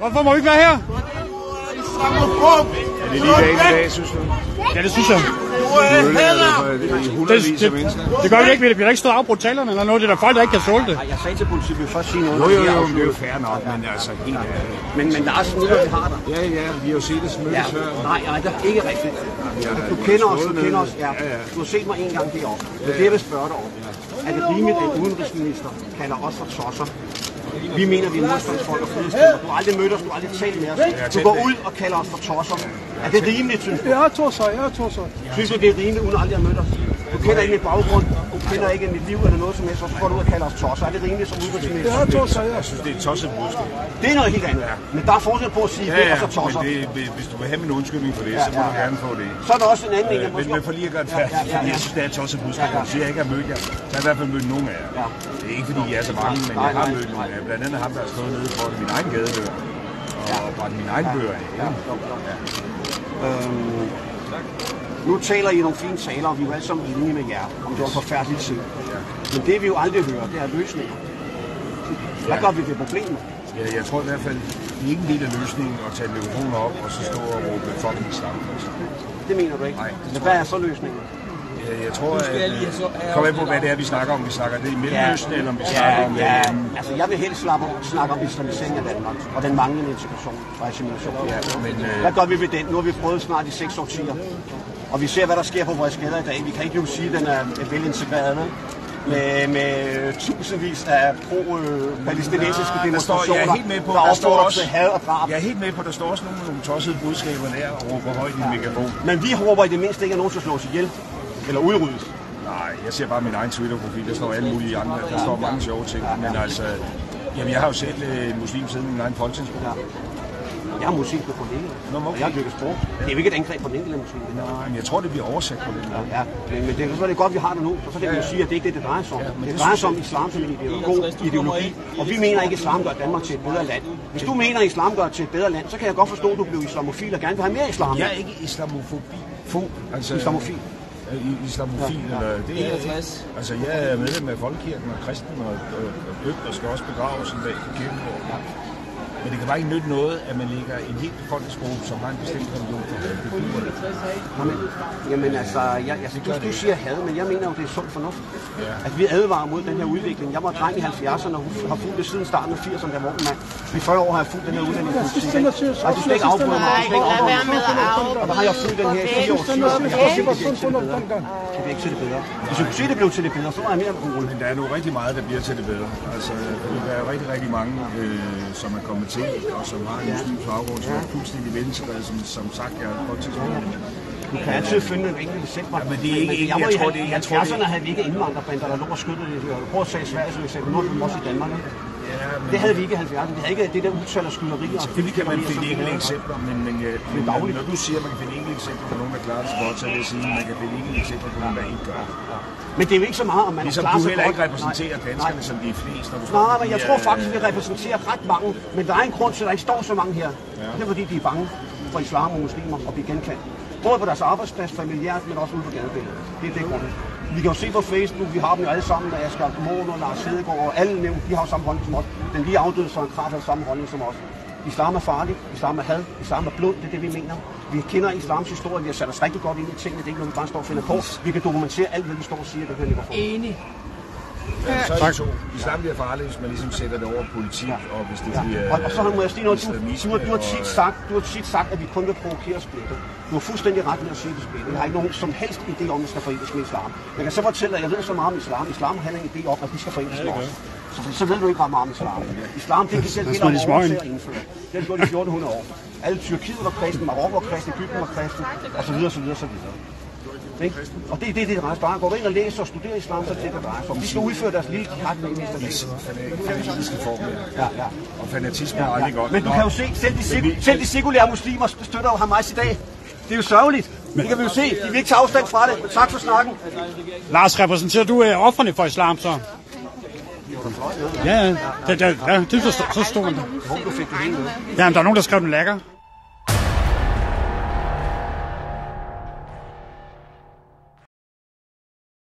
Hvorfor må vi ikke være her? Er det lige dagen i dag, synes du? Ja, det synes jeg. Det gør vi ikke. Vi har ikke stået afbrudt talerne eller noget. Det er der folk, der ikke kan tåle det. Jeg sagde til politiet, vi først sige noget. Jo, det er jo fair nok, men altså helt Men Lars, nu er vi har dig. Ja, vi har jo set det smødes før. Nej, det er ikke rigtigt. Du kender os, ja. Du har set mig en gang deroppe. Det er det, jeg vil spørge dig om. Er det rimeligt, at en udenrigsminister kalder os for tosser? Vi mener, vi er modstandsfolk og frihedskæmper. Du har aldrig mødt os, du har aldrig talt med os. Du går ud og kalder os for tosser. Er det rimeligt, synes du? Jeg er tosser. Synes du, det er rimeligt, uden aldrig at møde os? Du kender ikke mit baggrund, du kender ikke mit liv eller noget som helst, og så går du ud og kalder os tosser. Er det rimeligt som udenrigsminister? Jeg er tosser, Jeg synes, det er et tosset budskab. Det er noget helt andet. Men der er forskel på at sige, at vi er så tosser. Men hvis du vil have min undskyldning for det, så må du gerne få det. Så er der også en anden ting, Men for lige at gøre det færdigt, fordi jeg synes, det er et tosset budskab. Jeg siger, jeg ikke har mødt jer. Så har jeg i hvert fald mødt nogen af jer. Det er ikke fordi, I er så mange, men jeg har mødt nogle af jer. Blandt andet ham, der har stået nede for min egen gadedør og brændt min egen bøger af. Nu taler I nogle fine taler, og vi er jo alle sammen enige med jer, om det var en forfærdelig tid. Men det vi jo aldrig hører, det er løsninger. Hvad gør vi ved problemet? Ja, jeg tror i hvert fald, det er ikke en del af løsningen at tage mikrofoner op og så stå og råbe fucking islam. Det mener du ikke? Nej. Men hvad er så løsningen? Jeg tror, at kom ind på, hvad det er, vi snakker om. Vi snakker det i Mellemøsten, eller om vi snakker om... Altså, jeg vil helst snakke om islamisering af Danmark, og den manglende integration og assimilation. Hvad gør vi ved den? Nu har vi prøvet snart i 6 årtier, og vi ser, hvad der sker på vores gader i dag. Vi kan ikke jo sige, at den er velintegreret, med tusindvis af pro-palæstinensiske demonstrationer, der opfordrer til had og drab. Jeg er helt med på, at der står også nogle tossede budskaber der og råber højt i en megafon. Men vi håber i det mindste ikke, at nogen skal slås ihjel eller udryddes. Nej, jeg ser bare min egen Twitter-profil. Der står alle mulige andre. Der står mange sjove ting. Men altså, jamen, jeg har jo set en muslim siden min egen folketingsprogram. Jeg har muslim på kollegaer, og jeg har dyrket sprog. Det er jo ikke et angreb på den enkelte muslim. Nej, men jeg tror, det bliver oversat på den måde. Ja, men det er så godt, vi har det nu, og så kan vi jo sige, at det ikke er det, det drejer sig om. Det drejer sig om islam som en ideologi, og vi mener ikke, at islam gør Danmark til et bedre land. Hvis du mener, at islam gør til et bedre land, så kan jeg godt forstå, at du bliver islamofil og gerne vil have mere islam. Jeg er ikke islamofobi. Altså, islamofil. Islamofil, eller det er altså, jeg er medlem af Folkekirken og kristen og døbt og skal også begraves en dag i kirken. Men det kan bare ikke nytte noget, at man lægger en helt befolkningsgruppe, som har en bestemt religion for had. Jamen altså, du siger had, men jeg mener jo, det er sund fornuft. At vi advarer mod den her udvikling. Jeg var dreng i 70'erne og har fulgt det siden starten af 80'erne, der var ung mand. I 40 år har jeg fulgt den her udviklingspolitik. Du skal ikke afbryde mig. Og der har jeg fulgt den her i 4 år. Jeg kan se, det bliver ikke til det bedre. Det bliver ikke til det bedre. Hvis jeg kunne se, det blev til det bedre, så var jeg mere rolig. Men der er nu rigtig meget, der bliver til det bedre. Altså, der er rigtig mange, som er kommet til, og som har en muslimsk baggrund, som er fuldstændig velintegreret, som sagt, jeg er folketingsmedlem. Du kan altid finde en enkelt eksempel. Ja, men det er ikke, jeg tror, det er... I 70'erne havde vi ikke indvandrerbander, der lå og skyttede det. Prøv at tage Sverige som eksempel. Nu har vi også i Danmark. Det havde vi ikke i 70'erne. Vi havde ikke det der udtal af skylderier. Selvfølgelig kan man finde enkelte eksempler, men når du siger, at man kan finde enkelte eksempler på nogen, der klarer sig godt, så vil jeg sige, at man kan finde enkelte eksempler på nogen, der ikke gør. Men det er jo ikke så meget, om man ligesom klarer sig godt. Du heller ikke repræsenterer danskerne, som de er flest. Nej, men jeg tror faktisk, at vi repræsenterer ret mange. Men der er en grund til, at der ikke står så mange her. Det er fordi, de er bange for islam og muslimer og blive genkendt. Både på deres arbejdsplads, familiært, men også ude på gadebilledet. Det er det grund. Vi kan jo se på Facebook, vi har dem jo alle sammen, der Asger Moen og Lars Hedegaard og alle nævnt, de har samme holdning som os. Den lige afdøde Søren Krab har samme holdning som os. Islam er farlig, islam er had, islam er blod, det er det vi mener. Vi kender islams historie, vi har sat os rigtig godt ind i tingene, det er ikke noget vi bare står og finder på. Vi kan dokumentere alt, hvad vi står og siger, det kan ligge for. Enig. Så er det så. Islam bliver farligt, hvis man ligesom sætter det over politik, og hvis det bliver... Og så må jeg sige noget, du har tit sagt, at vi kun vil provokere splitte. Du har fuldstændig ret med at sige det splitte. Jeg har ikke nogen som helst idé om, at vi skal forenes med islam. Jeg kan så fortælle, at jeg ved så meget om islam. Islam har en idé om, at vi skal forenes med os. Så ved du ikke ret meget om islam. Islam, det er selv helt over til at indføre. Det har gjort i 1400 år. Alle Tyrkiet var kristne, Marokko var kristne, Egypten var kristne, og så videre, så videre, så videre. Og det er det, det drejer sig om. Går ind og læser og studerer islam, så er det, det drejer sig om. De skal udføre deres lille jihad med fanatiske form. Og fanatisme er aldrig godt. Men du kan jo se, selv de sekulære muslimer støtter jo Hamas i dag. Det er jo sørgeligt. Det kan vi jo se. De vil ikke tage afstand fra det. Tak for snakken. Lars, repræsenterer du offerne for islam så? Ja, det så stod man der. Hvor du fik det hele med? Ja, men der er nogen, der skrev den lækker.